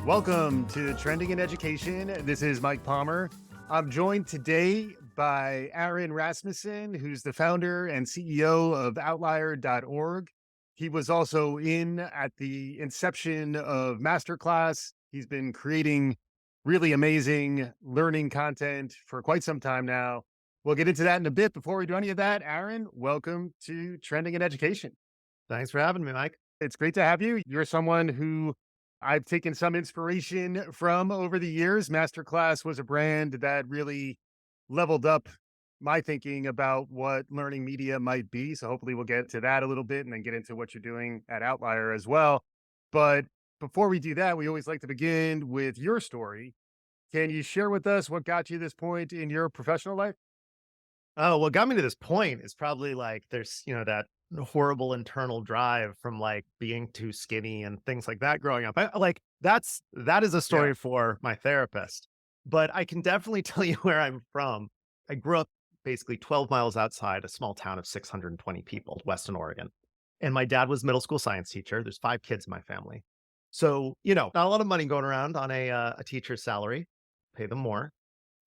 Welcome to Trending in Education. This is Mike Palmer. I'm joined today by Aaron Rasmussen, who's the founder and CEO of Outlier.org. He was also in at the inception of Masterclass. He's been creating really amazing learning content for quite some time now. We'll get into that in a bit. Before we do any of that, Aaron, welcome to Trending in Education. Thanks for having me, Mike. It's great to have you. You're someone who I've taken some inspiration from over the years. Masterclass was a brand that really leveled up my thinking about what learning media might be. So hopefully we'll get to that a little bit and then get into what you're doing at Outlier as well. But before we do that, we always like to begin with your story. Can you share with us what got you to this point in your professional life? Oh, what got me to this point is probably like there's, that horrible internal drive from like being too skinny and things like that growing up. That is a Yeah. story for my therapist. But I can definitely tell you where I'm from. I grew up basically 12 miles outside a small town of 620 people, Weston, Oregon. And my dad was a middle school science teacher. There's 5 kids in my family. So, not a lot of money going around on a teacher's salary, pay them more.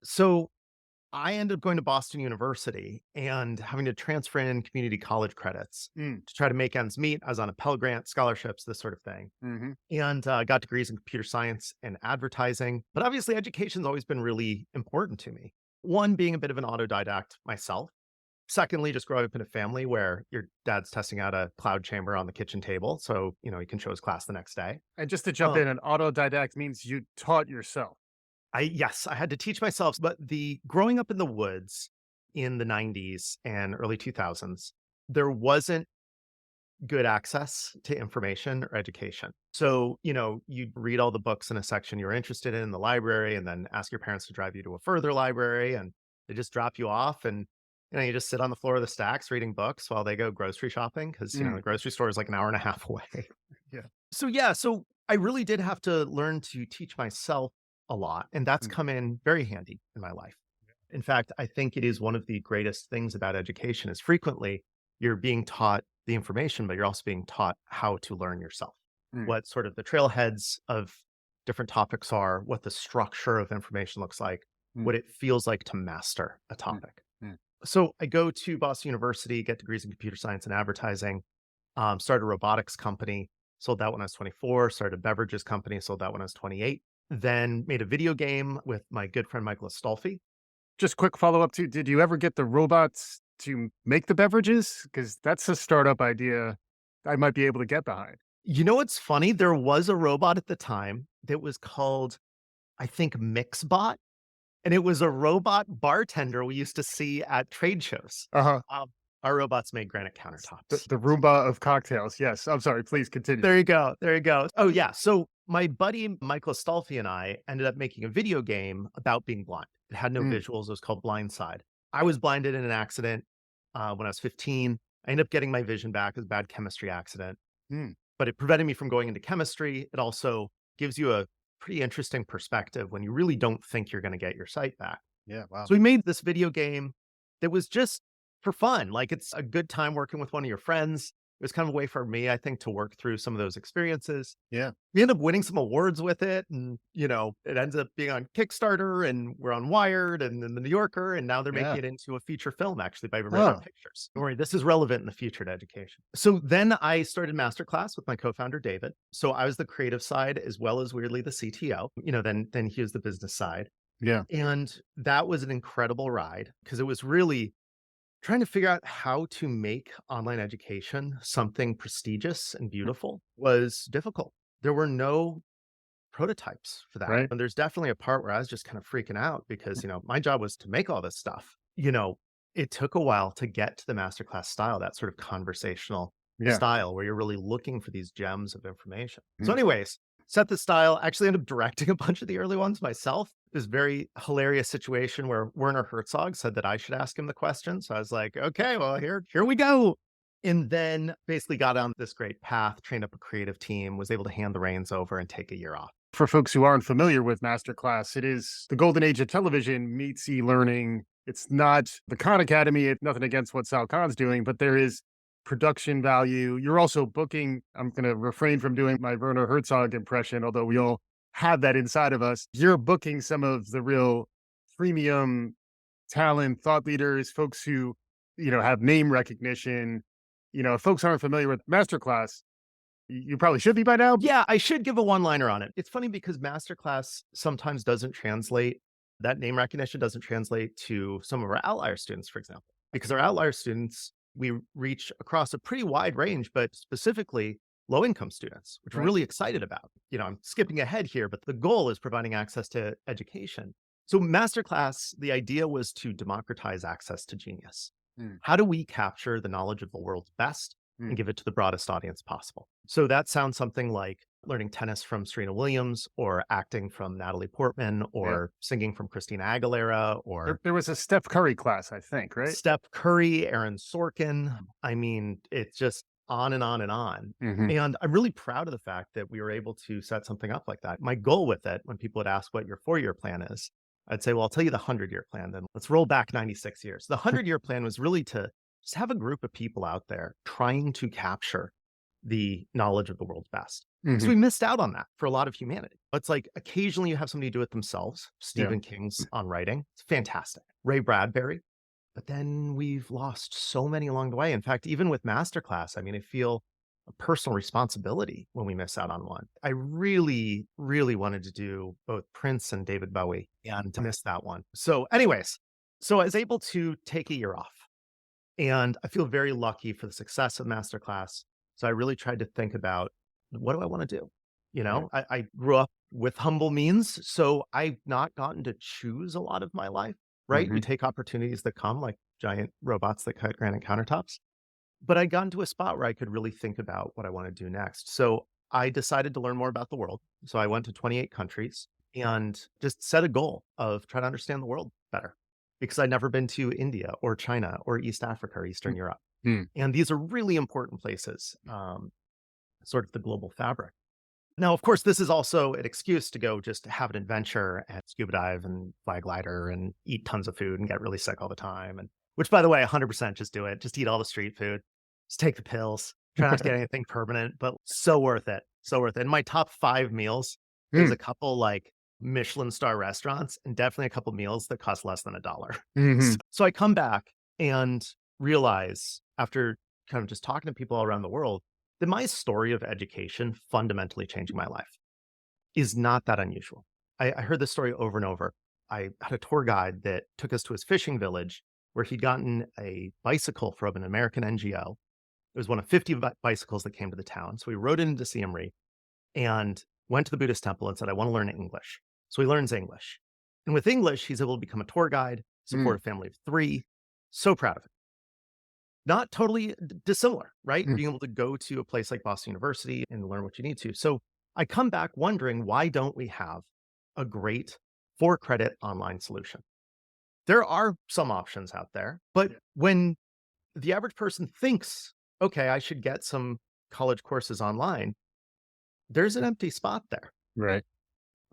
So I ended up going to Boston University and having to transfer in community college credits Mm, to try to make ends meet. I was on a Pell Grant, scholarships, this sort of thing, hmm and got degrees in computer science and advertising. But obviously, education's always been really important to me. One, being a bit of an autodidact myself. Secondly, just growing up in a family where your dad's testing out a cloud chamber on the kitchen table. So, he can show his class the next day. And just to jump Um, in, an autodidact means you taught yourself. yes, I had to teach myself, but the growing up in the woods in the 90s and early 2000s, there wasn't good access to information or education. So, you'd read all the books in a section you were interested in the library and then ask your parents to drive you to a further library and they just drop you off and you just sit on the floor of the stacks reading books while they go grocery shopping because, Mm, the grocery store is like an hour and a half away. yeah. So I really did have to learn to teach myself a lot, and that's Mm, come in very handy in my life. In fact, I think it is one of the greatest things about education is frequently you're being taught the information, but you're also being taught how to learn yourself. mm, What sort of the trailheads of different topics are, what the structure of information looks like, mm, what it feels like to master a mm, topic. mm, So I go to Boston University, get degrees in computer science and advertising, started a robotics company, sold that when I was 24, started a beverages company, sold that when I was 28, then made a video game with my good friend Michael Astolfi. Just quick follow-up too, did you ever get the robots to make the beverages? Because that's a startup idea I might be able to get behind. You know what's funny? There was a robot at the time that was called, I think, Mixbot, and it was a robot bartender we used to see at trade shows. Uh-huh. Um, our robots made granite The countertops. the Roomba of cocktails, yes. I'm sorry, please continue. There you go. There you go. Oh, yeah. So my buddy Michael Astolfi and I ended up making a video game about being blind. It had no Mm, visuals. It was called Blindside. I was blinded in an accident when I was 15. I ended up getting my vision back. It was a bad chemistry accident, mm, but it prevented me from going into chemistry. It also gives you a pretty interesting perspective when you really don't think you're going to get your sight back. yeah, wow. So we made this video game that was just for fun. Like it's a good time working with one of your friends. It was kind of a way for me, I think, to work through some of those experiences. Yeah, We ended up winning some awards with it. And, it ends up being on Kickstarter and we're on Wired and then the New Yorker. And now they're making yeah. it into a feature film actually by Red Oh, Pictures. Don't worry, this is relevant in the future to education. So then I started Masterclass with my co-founder, David. So I was the creative side as well as weirdly the CTO, then he was the business side. yeah. And that was an incredible ride because it was really trying to figure out how to make online education something prestigious and beautiful was difficult. There were no prototypes for that. Right? And there's definitely a part where I was just kind of freaking out because, my job was to make all this stuff. It took a while to get to the masterclass style, that sort of conversational Yeah. style where you're really looking for these gems of information. So, Mm, anyways, set the style, actually ended up directing a bunch of the early ones myself. This very hilarious situation where Werner Herzog said that I should ask him the question. So I was like, okay, well, here we go. And then basically got on this great path, trained up a creative team, was able to hand the reins over and take a year off. For folks who aren't familiar with Masterclass, it is the golden age of television meets e-learning. It's not the Khan Academy. It's nothing against what Sal Khan's doing, but there is production value. You're also booking. I'm going to refrain from doing my Werner Herzog impression, although we all have that inside of us. You're booking some of the real premium talent, thought leaders, folks who, have name recognition. If folks aren't familiar with Masterclass, you probably should be by now. Yeah, I should give a one-liner on it. It's funny because masterclass sometimes doesn't translate that name recognition doesn't translate to some of our outlier students, for example, because our outlier students, we reach across a pretty wide range, but specifically low-income students, which we're Right. really excited about. I'm skipping ahead here, but the goal is providing access to education. So masterclass, the idea was to democratize access to genius. Mm, How do we capture the knowledge of the world's best and mm, give it to the broadest audience possible? So that sounds something like learning tennis from Serena Williams, or acting from Natalie Portman, yeah. or singing from Christina Aguilera, There, or there was a Steph Curry class, I think, right? Steph Curry, Aaron Sorkin. I mean, it's just on and on and on. Hmm. And I'm really proud of the fact that we were able to set something up like that. My goal with it, when people would ask what your 4-year plan is, I'd say, well, I'll tell you the 100-year plan. Then let's roll back 96 years. The 100-year plan was really to just have a group of people out there trying to capture the knowledge of the world's best. Because Hmm. we missed out on that for a lot of humanity. It's like occasionally you have somebody do it themselves. Yeah. Stephen King's on writing. It's fantastic. Ray Bradbury. But then we've lost so many along the way. In fact, even with Masterclass, I mean, I feel a personal responsibility when we miss out on one. I really, really wanted to do both Prince and David Bowie and to miss that one. So, anyways, so I was able to take a year off. And I feel very lucky for the success of Masterclass. So I really tried to think about, what do I want to do? Right. I grew up with humble means, so I've not gotten to choose a lot of my life, right? We Hmm. take opportunities that come, like giant robots that cut granite countertops. But I got into a spot where I could really think about what I want to do next. So I decided to learn more about the world. So I went to 28 countries and just set a goal of trying to understand the world better, because I'd never been to India or China or East Africa or Eastern Europe. Mm. And these are really important places, sort of the global fabric. Now, of course, this is also an excuse to go just have an adventure and scuba dive and fly a glider and eat tons of food and get really sick all the time. And which, by the way, 100% just do it. Just eat all the street food. Just take the pills. Try not to get anything permanent, but so worth it. So worth it. And my top 5 meals is Mm. a couple like Michelin star restaurants and definitely a couple meals that cost less than $1. Hmm. So I come back and realize, after kind of just talking to people all around the world, that my story of education fundamentally changing my life is not that unusual. I heard this story over and over. I had a tour guide that took us to his fishing village where he'd gotten a bicycle from an American NGO. It was one of 50 bicycles that came to the town. So we rode into Siem Reap and went to the Buddhist temple and said, I want to learn English. So he learns English. And with English, he's able to become a tour guide, support Mm. a family of 3. So proud of it. Not totally dissimilar, right? Mm. Being able to go to a place like Boston University and learn what you need to. So I come back wondering, why don't we have a great 4-credit online solution? There are some options out there, but Yeah. when the average person thinks, okay, I should get some college courses online, there's an empty spot there. Right.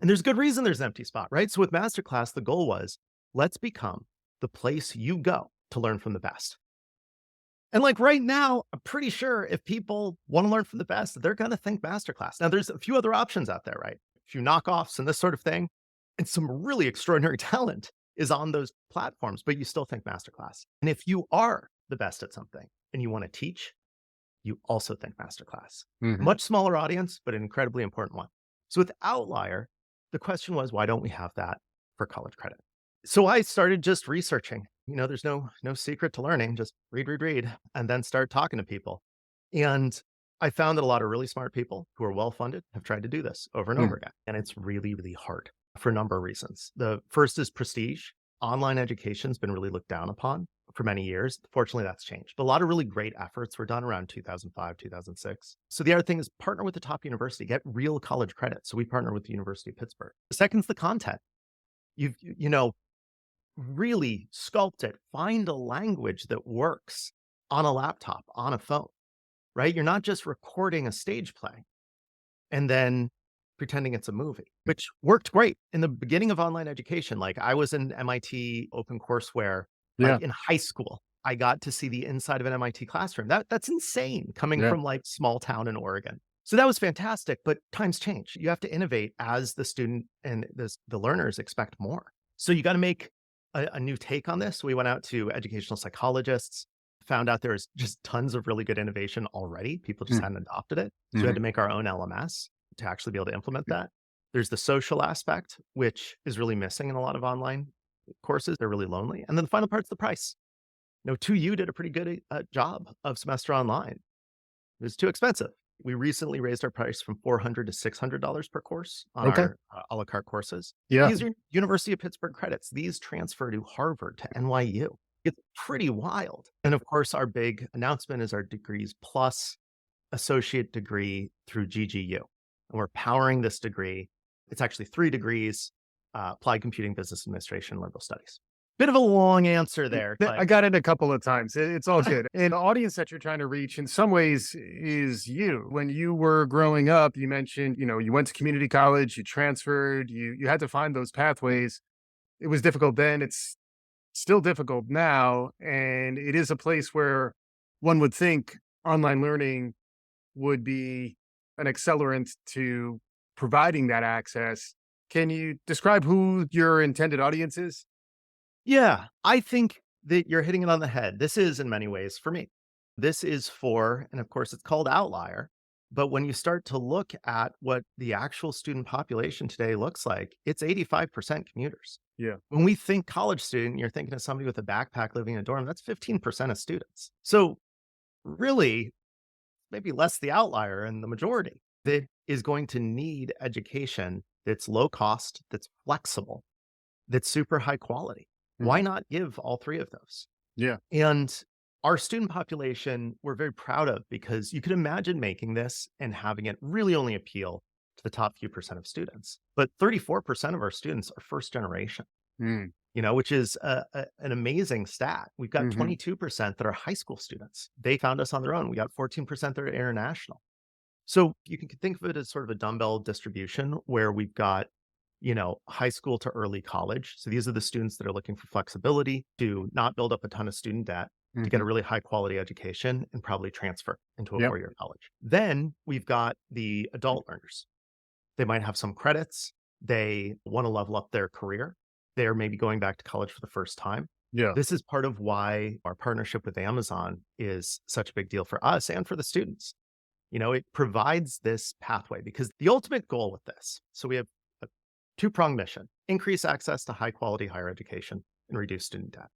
And there's good reason there's an empty spot, right? So with Masterclass, the goal was, let's become the place you go to learn from the best. And like right now, I'm pretty sure if people want to learn from the best, they're going to think Masterclass. Now, there's a few other options out there, right? A few knockoffs and this sort of thing. And some really extraordinary talent is on those platforms, but you still think Masterclass. And if you are the best at something and you want to teach, you also think Masterclass. Hmm. Much smaller audience, but an incredibly important one. So with Outlier, the question was, why don't we have that for college credit? So I started just researching. There's no secret to learning. Just read, and then start talking to people. And I found that a lot of really smart people who are well funded have tried to do this over and over Mm. again. And it's really, really hard for a number of reasons. The first is prestige. Online education's been really looked down upon for many years. Fortunately, that's changed. But a lot of really great efforts were done around 2005, 2006. So the other thing is, partner with the top university, get real college credit. So we partner with the University of Pittsburgh. The second's the content. Really sculpt it. Find a language that works on a laptop, on a phone, right? You're not just recording a stage play and then pretending it's a movie, which worked great in the beginning of online education. Like I was in MIT OpenCourseWare, Yeah. like in high school. I got to see the inside of an MIT classroom. That's insane coming Yeah. from like small town in Oregon. So that was fantastic, but times change. You have to innovate as the student and the learners expect more. So you got to make a new take on this. We went out to educational psychologists, found out there's just tons of really good innovation already. People just hadn't adopted it. So we had Mm-hmm. to make our own LMS to actually be able to implement that. There's the social aspect, which is really missing in a lot of online courses. They're really lonely. And then the final part's the price. 2U did a pretty good job of semester online. It was too expensive. We recently raised our price from $400 to $600 per course on Okay. our a la carte courses. Yeah. These are University of Pittsburgh credits. These transfer to Harvard, to NYU. It's pretty wild. And of course, our big announcement is our degrees plus associate degree through GGU. And we're powering this degree. It's actually 3 degrees, applied computing, business administration, liberal studies. Bit of a long answer there, I but got it a couple of times. It's all good. And the audience that you're trying to reach in some ways is you. When you were growing up, you mentioned, you went to community college, you transferred, you had to find those pathways. It was difficult then. It's still difficult now. And it is a place where one would think online learning would be an accelerant to providing that access. Can you describe who your intended audience is? yeah, I think that you're hitting it on the head. This is in many ways for me. This is for, and of course it's called outlier. But when you start to look at what the actual student population today looks like, it's 85% commuters. Yeah. When we think college student, you're thinking of somebody with a backpack living in a dorm. That's 15% of students. So really, maybe less the outlier and the majority that is going to need education that's low cost, that's flexible, that's super high quality. Why Mhm. not give all 3 of those? Yeah. And our student population, we're very proud of because you could imagine making this and having it really only appeal to the top few percent of students. But 34% of our students are first generation, Mm. which is an amazing stat. We've got Mhm. 22% that are high school students. They found us on their own. We got 14% that are international. So you can think of it as sort of a dumbbell distribution where we've got, high school to early college. So these are the students that are looking for flexibility to not build up a ton of student debt, to get a Mhm. really high quality education and probably transfer into a Yep. 4-year college. Then we've got the adult learners. They might have some credits. They want to level up their career. They're maybe going back to college for the first time. Yeah. This is part of why our partnership with Amazon is such a big deal for us and for the students. It provides this pathway because the ultimate goal with this, so we have a 2-pronged mission: increase access to high quality higher education and reduce student debt.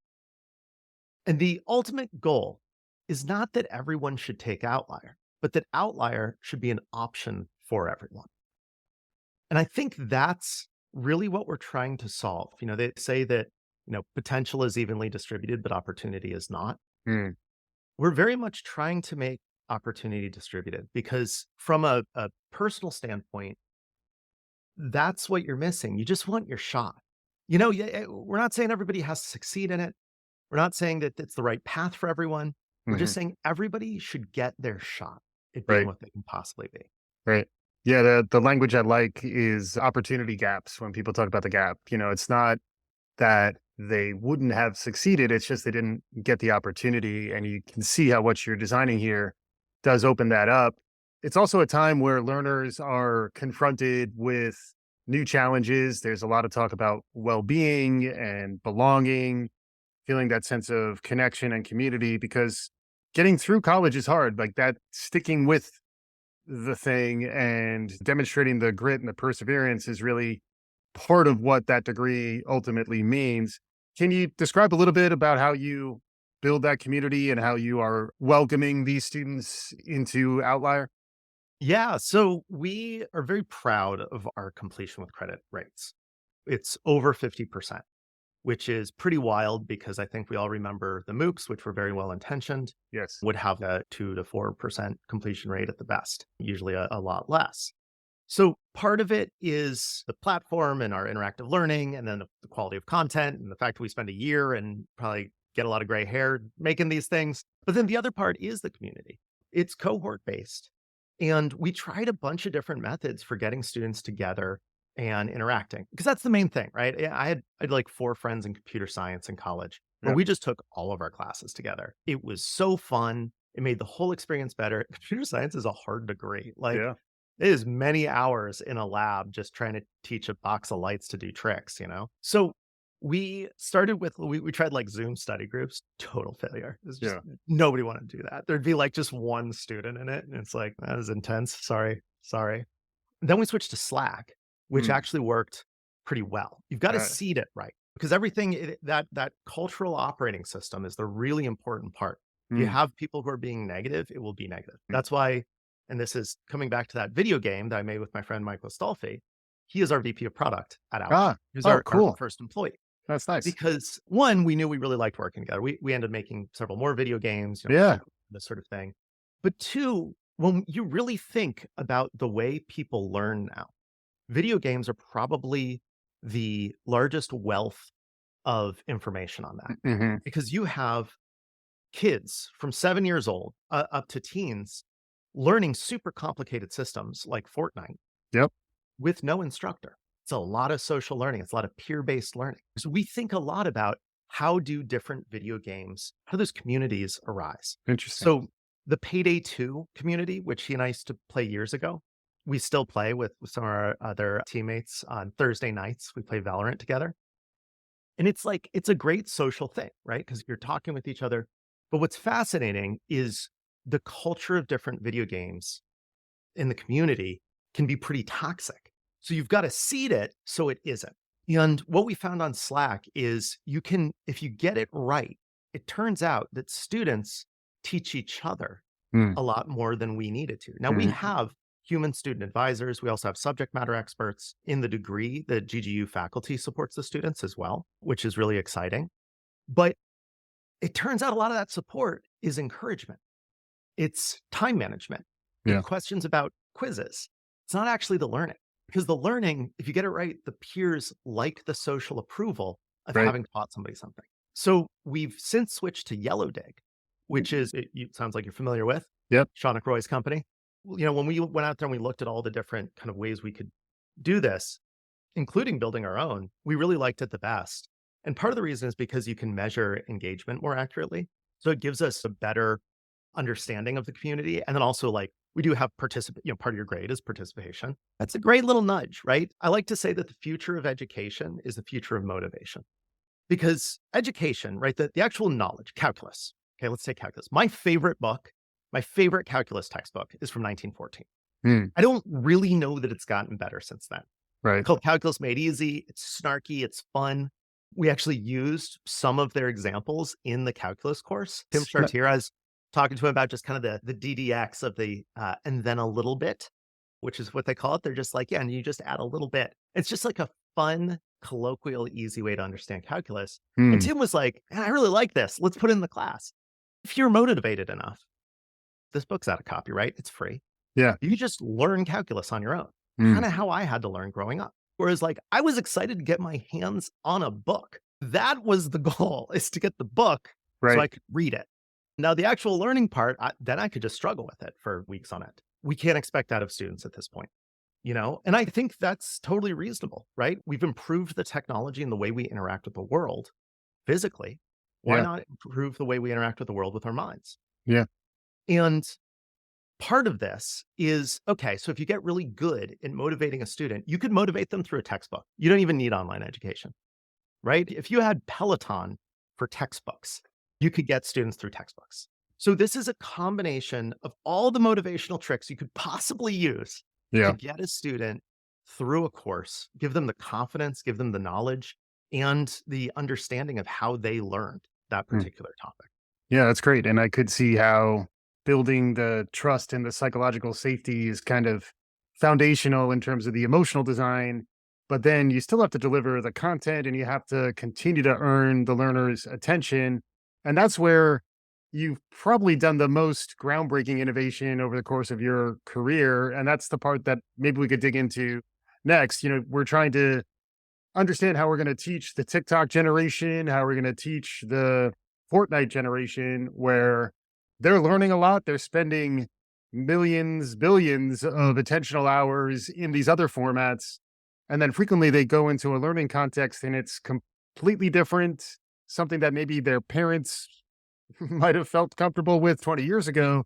And the ultimate goal is not that everyone should take Outlier, but that Outlier should be an option for everyone. And I think that's really what we're trying to solve. They say that, potential is evenly distributed, but opportunity is not. Mm. We're very much trying to make opportunity distributed because from a personal standpoint, that's what you're missing. You just want your shot. We're not saying everybody has to succeed in it. We're not saying that it's the right path for everyone. We're just Mhm. saying everybody should get their shot at being Right. what they can possibly be. Right. Yeah, the language I like is opportunity gaps when people talk about the gap. It's not that they wouldn't have succeeded, it's just they didn't get the opportunity, and you can see how what you're designing here does open that up. It's also a time where learners are confronted with new challenges. There's a lot of talk about well-being and belonging, feeling that sense of connection and community because getting through college is hard. Like that sticking with the thing and demonstrating the grit and the perseverance is really part of what that degree ultimately means. Can you describe a little bit about how you build that community and how you are welcoming these students into Outlier? Yeah. So we are very proud of our completion with credit rates. It's over 50%, which is pretty wild because I think we all remember the MOOCs, which were very well intentioned, Yes. would have a 2 to 4% completion rate at the best, usually a lot less. So part of it is the platform and our interactive learning, and then the quality of content and the fact that we spend a year and probably get a lot of gray hair making these things. But then the other part is the community. It's cohort based. And we tried a bunch of different methods for getting students together and interacting because that's the main thing, right? I had like 4 friends in computer science in college where Yeah. we just took all of our classes together. It was so fun. It made the whole experience better. Computer science is a hard degree. Like Yeah. It is many hours in a lab just trying to teach a box of lights to do tricks, you know? So we started with we tried like Zoom study groups, total failure. It's just Yeah. nobody wanted to do that. There'd be like just one student in it, and it's like, that is intense. Sorry, sorry. Then we switched to Slack, which Mm. actually worked pretty well. You've got to Uh, seed it right because everything that cultural operating system is the really important part. If you mm, have people who are being negative, it will be negative. mm. That's why, and this is coming back to that video game that I made with my friend Michael Stolfi. He is our VP of product at Outlier. Ah, He's oh, our cool. first employee That's nice. because one, we knew we really liked working together. We ended up making several more video games, Yeah. this sort of thing. But two, when you really think about the way people learn now, video games are probably the largest wealth of information on that Hmm. because you have kids from 7 years old up to teens learning super complicated systems like Fortnite Yep. with no instructor. It's a lot of social learning. It's a lot of peer-based learning. So we think a lot about how do different video games, how do those communities arise? Interesting. So the Payday 2 community, which he and I used to play years ago, we still play with some of our other teammates on Thursday nights. We play Valorant together. And it's like, it's a great social thing, right? Because you're talking with each other. But what's fascinating is the culture of different video games in the community can be pretty toxic. So you've got to seed it so it isn't. And what we found on Slack is you can, if you get it right, it turns out that students teach each other Mm, a lot more than we needed to. Now we mhm. have human student advisors. We also have subject matter experts in the degree. The GGU faculty supports the students as well, which is really exciting. But it turns out a lot of that support is encouragement. It's time management. It's Yeah. questions about quizzes. It's not actually the learning because the learning, if you get it right, the peers like the social approval of Right. having taught somebody something. So we've since switched to Yellow Dig, which is, it sounds like you're familiar with Yep. Sean McRoy's company. Well, when we went out there and we looked at all the different kind of ways we could do this, including building our own, we really liked it the best. And part of the reason is because you can measure engagement more accurately. So it gives us a better understanding of the community. And then also like we do have part of your grade is participation. That's a great little nudge, right? I like to say that the future of education is the future of motivation because education, right? The actual knowledge, calculus. Okay, let's take calculus. My favorite book, my favorite calculus textbook is from 1914. Mm, I don't really know that it's gotten better since then. right. Called Calculus Made Easy. It's snarky, it's fun. We actually used some of their examples in the calculus course. Tim No, Chartier, I was talking to him about just kind of the DDX of the and then a little bit, which is what they call it. They're just like, yeah, and you just add a little bit. It's just like a fun, colloquial, easy way to understand calculus. And mm, Tim was like, man, I really like this. Let's put it in the class. If you're motivated enough, this book's out of copyright. It's free. yeah. You just learn calculus on your own. Mm, Kind of how I had to learn growing up. Whereas like I was excited to get my hands on a book. That was the goal is to get the book so right. I could read it. Now the actual learning part, then I could just struggle with it for weeks on end. We can't expect that of students at this point, And I think that's totally reasonable, right? We've improved the technology and the way we interact with the world physically. Why Yeah. not improve the way we interact with the world with our minds? Yeah. And part of this is okay, so if you get really good at motivating a student, you could motivate them through a textbook. You don't even need online education, right? If you had Peloton for textbooks, you could get students through textbooks. So this is a combination of all the motivational tricks you could possibly use to Yeah. get a student through a course, give them the confidence, give them the knowledge, and the understanding of how they learned that Mm. particular topic. Yeah, that's great. And I could see how building the trust and the psychological safety is kind of foundational in terms of the emotional design. But then you still have to deliver the content and you have to continue to earn the learner's attention. And that's where you've probably done the most groundbreaking innovation over the course of your career. And that's the part that maybe we could dig into next. We're trying to understand how we're going to teach the TikTok generation, how we're going to teach the Fortnite generation, where they're learning a lot. They're spending millions, billions of attentional hours in these other formats. And then frequently they go into a learning context and it's completely different, something that maybe their parents might have felt comfortable with 20 years ago.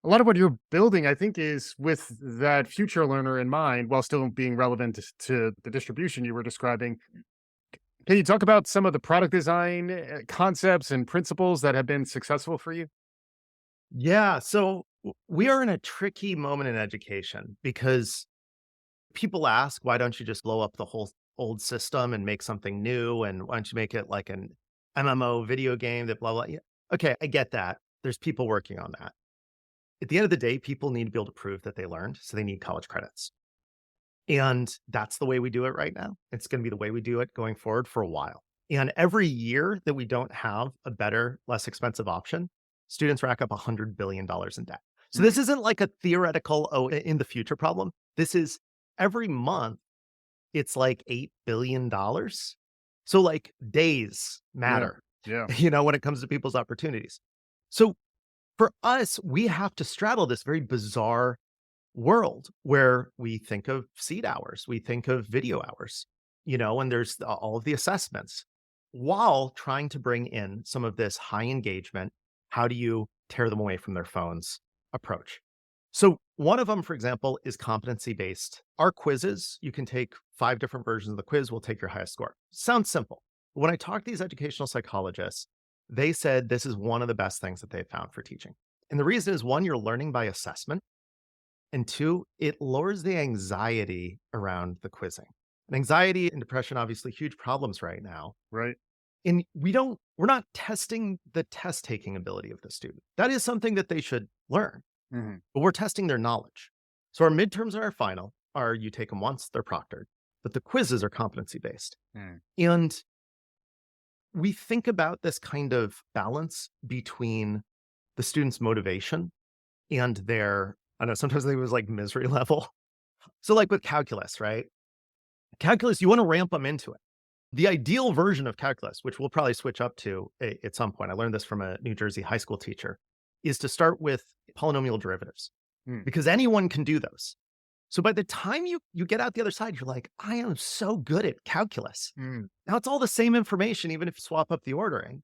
a lot of what you're building, I think, is with that future learner in mind, while still being relevant to the distribution you were describing. Can you talk about some of the product design concepts and principles that have been successful for you? Yeah. So we are in a tricky moment in education because people ask, why don't you just blow up the whole old system and make something new? And why don't you make it like an MMO video game that blah, blah. Yeah. Okay. I get that. There's people working on that. At the end of the day, people need to be able to prove that they learned. So they need college credits. And that's the way we do it right now. It's going to be the way we do it going forward for a while. And every year that we don't have a better, less expensive option, students rack up $100 billion in debt. So Mm, this isn't like a theoretical, oh, in the future problem. This is every month, it's like $8 billion. So like days yeah, matter, yeah. when it comes to people's opportunities. So for us, we have to straddle this very bizarre world where we think of seat hours, we think of video hours, and there's all of the assessments while trying to bring in some of this high engagement. How do you tear them away from their phones approach? So, one of them, for example, is competency based. Our quizzes, you can take 5 different versions of the quiz, we'll take your highest score. Sounds simple. When I talked to these educational psychologists, they said this is one of the best things that they found for teaching. And the reason is one, you're learning by assessment. And two, it lowers the anxiety around the quizzing. And anxiety and depression, obviously huge problems right now. Right. And we're not testing the test taking ability of the student. That is something that they should learn, Hmm. but we're testing their knowledge. So our midterms and our final are you take them once, they're proctored, but the quizzes are competency based. Mm. And we think about this kind of balance between the student's motivation and their, I don't know, sometimes I think it was like misery level. So, like with calculus, right? Calculus, you want to ramp them into it. The ideal version of calculus, which we'll probably switch up to at some point, I learned this from a New Jersey high school teacher, is to start with polynomial derivatives Mm. because anyone can do those. So by the time you get out the other side, you're like, I am so good at calculus. Mm. Now it's all the same information, even if you swap up the ordering,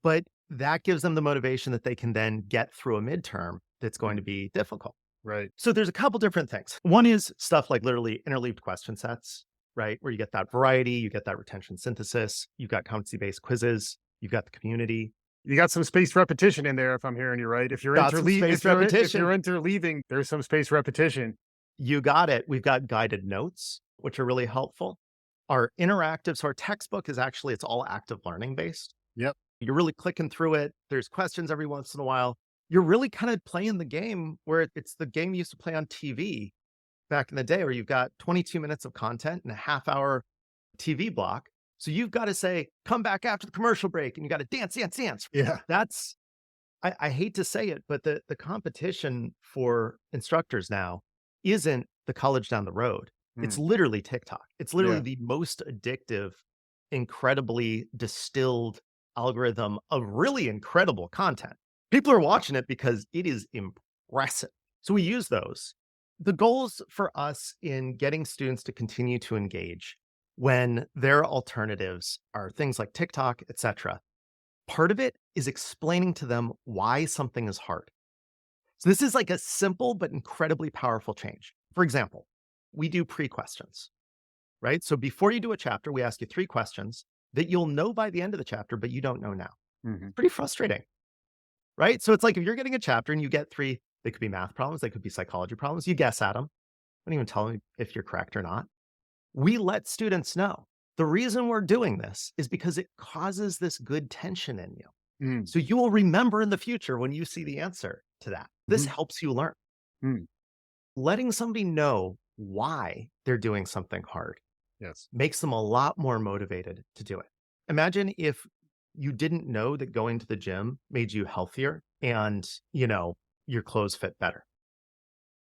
but that gives them the motivation that they can then get through a midterm that's going to be difficult. Right. So there's a couple different things. One is stuff like literally interleaved question sets, right? Where you get that variety, you get that retention synthesis, you've got competency-based quizzes, you've got the community, You got some spaced repetition in there, if I'm hearing you right. If you're got some spaced if repetition. you're interleaving, there's some spaced repetition. You got it. We've got guided notes, which are really helpful. Our interactive, so our textbook is actually, it's all active learning based. Yep. You're really clicking through it. There's questions every once in a while. You're really kind of playing the game where it's the game you used to play on TV back in the day, where you've got 22 minutes of content and a half-hour TV block. So you've got to say, come back after the commercial break, and you got to dance, dance, dance. Yeah. That's, I hate to say it, but the competition for instructors now isn't the college down the road. It's Mm. literally TikTok. It's literally Yeah. the most addictive, incredibly distilled algorithm of really incredible content. People are watching it because it is impressive. So we use those. The goals for us in getting students to continue to engage when their alternatives are things like TikTok, etc. Part of it is explaining to them why something is hard. So this is like a simple but incredibly powerful change. For example, we do pre-questions, right? So before you do a chapter, we ask you 3 questions that you'll know by the end of the chapter, but you don't know now. Mhm. Pretty frustrating, right? So it's like if you're getting a chapter and you get 3, they could be math problems, they could be psychology problems, you guess at them. Don't even tell me if you're correct or not. We let students know. The reason we're doing this is because it causes this good tension in you. Mm. So you will remember in the future when you see the answer to that. This Mhm. helps you learn. Mm. Letting somebody know why they're doing something hard Yes. makes them a lot more motivated to do it. Imagine if you didn't know that going to the gym made you healthier and, your clothes fit better.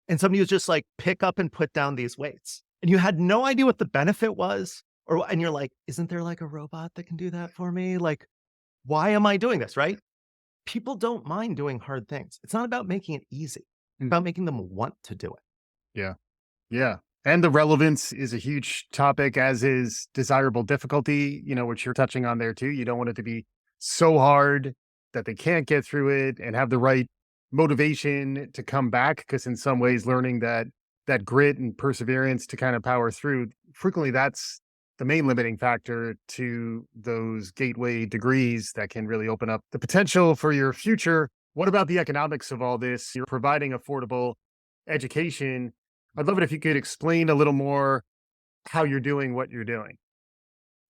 And somebody was just like, pick up and put down these weights. And you had no idea what the benefit was. And you're like, isn't there like a robot that can do that for me? Like, why am I doing this? Right? People don't mind doing hard things. It's not about making it easy. It's Mm. about making them want to do it. Yeah. Yeah. And the relevance is a huge topic, as is desirable difficulty, which you're touching on there too. You don't want it to be so hard that they can't get through it, and have the right motivation to come back, because in some ways learning that grit and perseverance to kind of power through, frequently that's the main limiting factor to those gateway degrees that can really open up the potential for your future. What about the economics of all this? You're providing affordable education. I'd love it if you could explain a little more how you're doing what you're doing.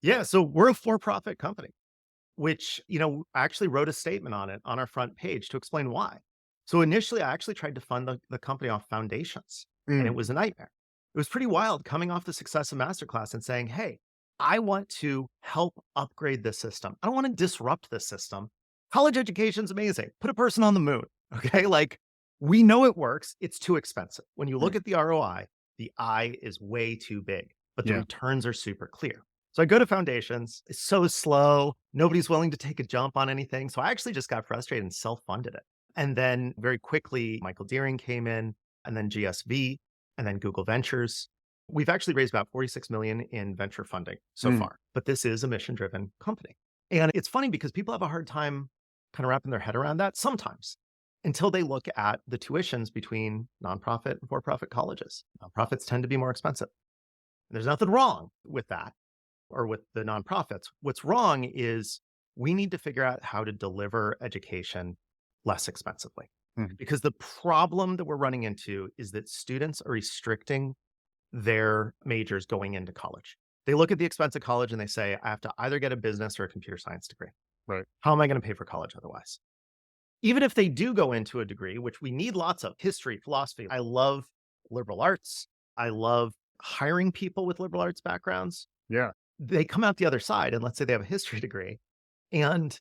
Yeah, so we're a for-profit company, which, I actually wrote a statement on it on our front page to explain why. So initially, I actually tried to fund the company off foundations, and it Mm, was a nightmare. It was pretty wild coming off the success of Masterclass and saying, hey, I want to help upgrade this system. I don't want to disrupt this system. College education's amazing. Put a person on the moon. Okay. Like we know it works. It's too expensive. When you look mm, at the ROI, the I is way too big, but the yeah. returns are super clear. So I go to foundations. It's so slow. Nobody's willing to take a jump on anything. So I actually just got frustrated and self-funded it. And then very quickly, Michael Deering came in, and then GSV, and then Google Ventures. We've actually raised about 46 million in venture funding so Mm, far, but this is a mission-driven company. And it's funny because people have a hard time kind of wrapping their head around that sometimes until they look at the tuitions between nonprofit and for-profit colleges. Nonprofits tend to be more expensive. There's nothing wrong with that or with the nonprofits. What's wrong is we need to figure out how to deliver education less expensively. mm, Because the problem that we're running into is that students are restricting their majors going into college. They look at the expense of college and they say, I have to either get a business or a computer science degree. right. How am I going to pay for college otherwise? Even if they do go into a degree, which we need lots of history, philosophy. I love liberal arts. I love hiring people with liberal arts backgrounds. Yeah. They come out the other side, and let's say they have a history degree, and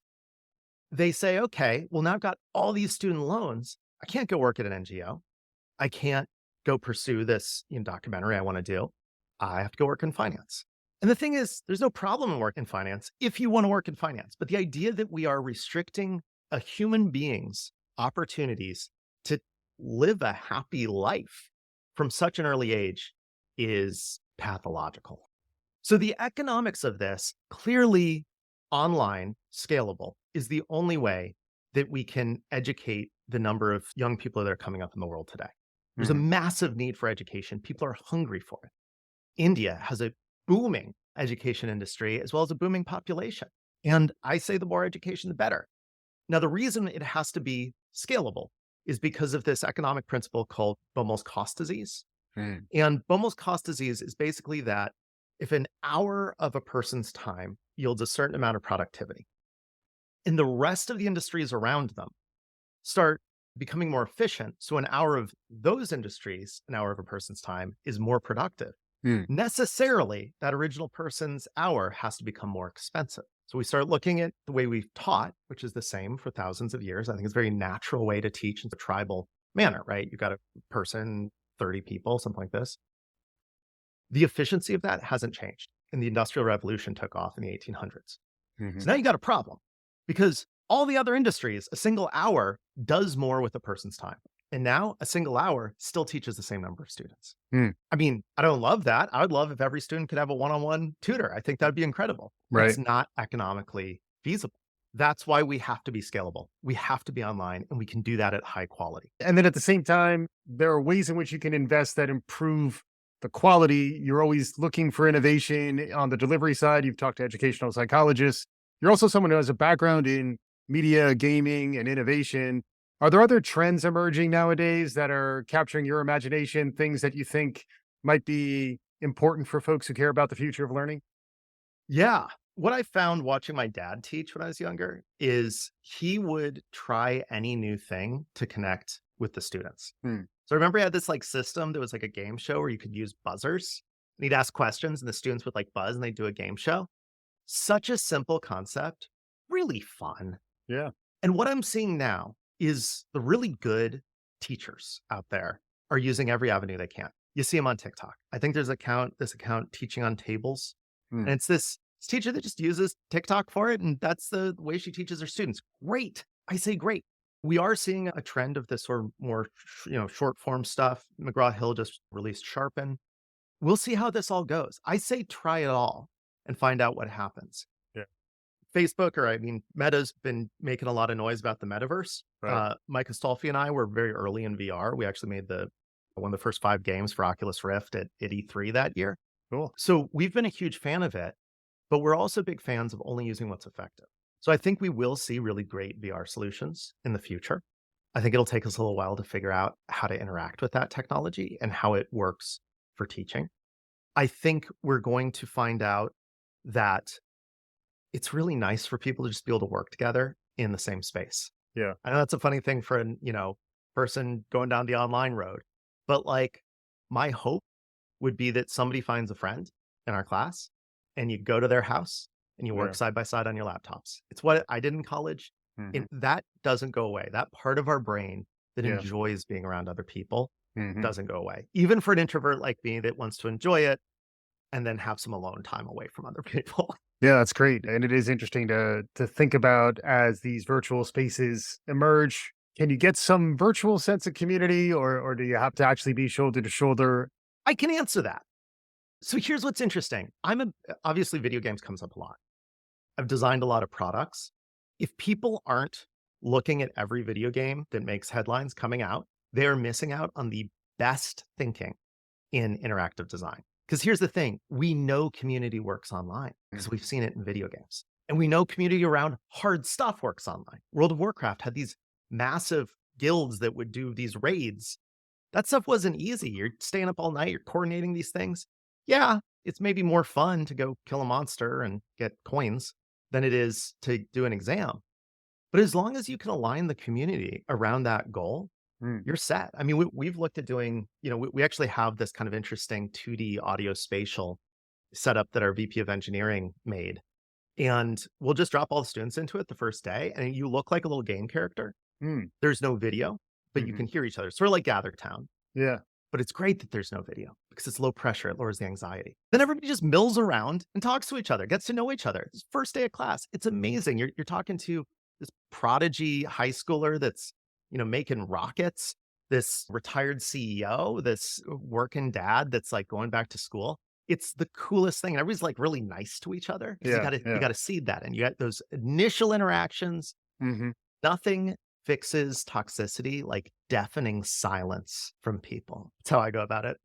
they say, okay, well, now I've got all these student loans. I can't go work at an NGO. I can't go pursue this documentary I want to do. I have to go work in finance. And the thing is, there's no problem in work in finance if you want to work in finance. But the idea that we are restricting a human being's opportunities to live a happy life from such an early age is pathological. So the economics of this clearly online, scalable is the only way that we can educate the number of young people that are coming up in the world today. There's a Mhm. massive need for education. People are hungry for it. India has a booming education industry as well as a booming population. And I say the more education, the better. Now, the reason it has to be scalable is because of this economic principle called Boehm's cost disease. Mm, And Boehm's cost disease is basically that if an hour of a person's time yields a certain amount of productivity, and the rest of the industries around them start becoming more efficient, so an hour of those industries, an hour of a person's time, is more productive. mm, Necessarily, that original person's hour has to become more expensive. So we start looking at the way we've taught, which is the same for thousands of years. I think it's a very natural way to teach in a tribal manner, right? You've got a person, 30 people, something like this. The efficiency of that hasn't changed. And the Industrial Revolution took off in the 1800s. mhm. So now you got a problem because all the other industries, a single hour does more with a person's time. And now a single hour still teaches the same number of students. Mm, I mean, I don't love that. I would love if every student could have a one-on-one tutor. I think that'd be incredible, but it's right. not economically feasible. That's why we have to be scalable. We have to be online and we can do that at high quality. And then at the same time, there are ways in which you can invest that improve the quality. You're always looking for innovation on the delivery side. You've talked to educational psychologists. You're also someone who has a background in media, gaming, and innovation. Are there other trends emerging nowadays that are capturing your imagination, things that you think might be important for folks who care about the future of learning? Yeah. What I found watching my dad teach when I was younger is he would try any new thing to connect with the students. Hmm. So I remember he had this like system that was like a game show where you could use buzzers and he'd ask questions and the students would like buzz and they'd do a game show. Such a simple concept, really fun. Yeah. And what I'm seeing now is the really good teachers out there are using every avenue they can. You see them on TikTok. I think there's this account teaching on tables. Hmm. And it's this teacher that just uses TikTok for it. And that's the way she teaches her students. Great. I say great. We are seeing a trend of this sort of more, short form stuff. McGraw Hill just released Sharpen. We'll see how this all goes. I say try it all and find out what happens. Yeah. Facebook, or I mean, Meta's been making a lot of noise about the metaverse. Right. Mike Astolfi and I were very early in VR. We actually made the one of the first 5 games for Oculus Rift at E3 that year. Cool. So we've been a huge fan of it, but we're also big fans of only using what's effective. So I think we will see really great VR solutions in the future. I think it'll take us a little while to figure out how to interact with that technology and how it works for teaching. I think we're going to find out that it's really nice for people to just be able to work together in the same space. Yeah. I know that's a funny thing for an, person going down the online road, but like my hope would be that somebody finds a friend in our class and you go to their house and you work Yeah. side by side on your laptops. It's what I did in college. Mhm. And that doesn't go away. That part of our brain that Yeah. enjoys being around other people Mhm. doesn't go away. Even for an introvert like me that wants to enjoy it and then have some alone time away from other people. Yeah, that's great. And it is interesting to think about as these virtual spaces emerge. Can you get some virtual sense of community or do you have to actually be shoulder to shoulder? I can answer that. So here's what's interesting. Obviously video games comes up a lot. I've designed a lot of products. If people aren't looking at every video game that makes headlines coming out, they are missing out on the best thinking in interactive design. Because here's the thing, we know community works online because we've seen it in video games. And we know community around hard stuff works online. World of Warcraft had these massive guilds that would do these raids. That stuff wasn't easy. You're staying up all night, you're coordinating these things. Yeah, it's maybe more fun to go kill a monster and get coins than it is to do an exam. But as long as you can align the community around that goal, Mm. you're set. I mean, we've looked at doing, we actually have this kind of interesting 2D audio spatial setup that our VP of engineering made. And we'll just drop all the students into it the first day, and you look like a little game character. Mm. There's no video, but you Mhm. can hear each other. Sort of like Gather Town. Yeah. But it's great that there's no video because it's low pressure. It lowers the anxiety. Then everybody just mills around and talks to each other, gets to know each other. It's first day of class. It's amazing. You're talking to this prodigy high schooler that's, making rockets, this retired CEO, this working dad that's like going back to school. It's the coolest thing. And everybody's like really nice to each other because Yeah. you Yeah. gotta seed that. And you got those initial interactions. Mhm. Nothing fixes toxicity like deafening silence from people. That's how I go about it.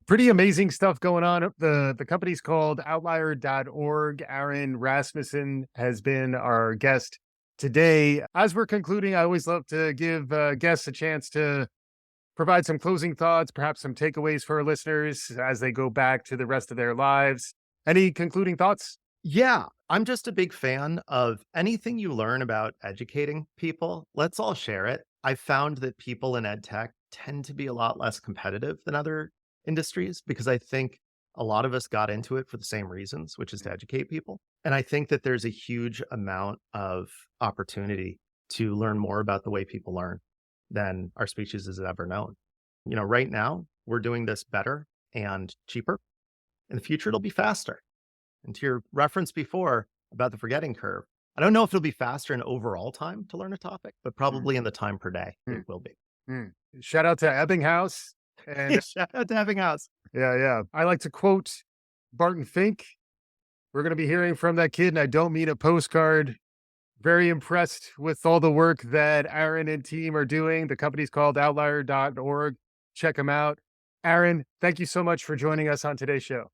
Pretty amazing stuff going on. The company's called Outlier.org. Aaron Rasmussen has been our guest today. As we're concluding, I always love to give guests a chance to provide some closing thoughts, perhaps some takeaways for our listeners as they go back to the rest of their lives. Any concluding thoughts? Yeah, I'm just a big fan of anything you learn about educating people. Let's all share it. I've found that people in ed tech tend to be a lot less competitive than other industries because I think a lot of us got into it for the same reasons, which is to educate people. And I think that there's a huge amount of opportunity to learn more about the way people learn than our species has ever known. Right now, we're doing this better and cheaper. In the future, it'll be faster. And to your reference before about the forgetting curve, I don't know if it'll be faster in overall time to learn a topic, but probably in the time per day, it Mm, will be. mm. Shout out to Ebbinghaus. And Shout out to having us. yeah, yeah. I like to quote Barton Fink. We're going to be hearing from that kid, and I don't mean a postcard. Very impressed with all the work that Aaron and team are doing. The company's called Outlier.org. Check them out. Aaron, thank you so much for joining us on today's show.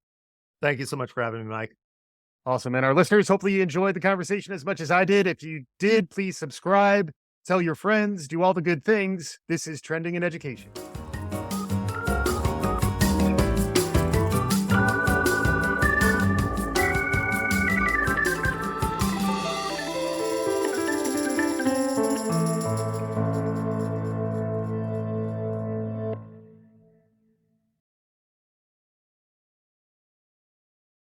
Thank you so much for having me, Mike. Awesome. And our listeners, hopefully you enjoyed the conversation as much as I did. If you did, please subscribe, tell your friends, do all the good things. This is Trending in Education.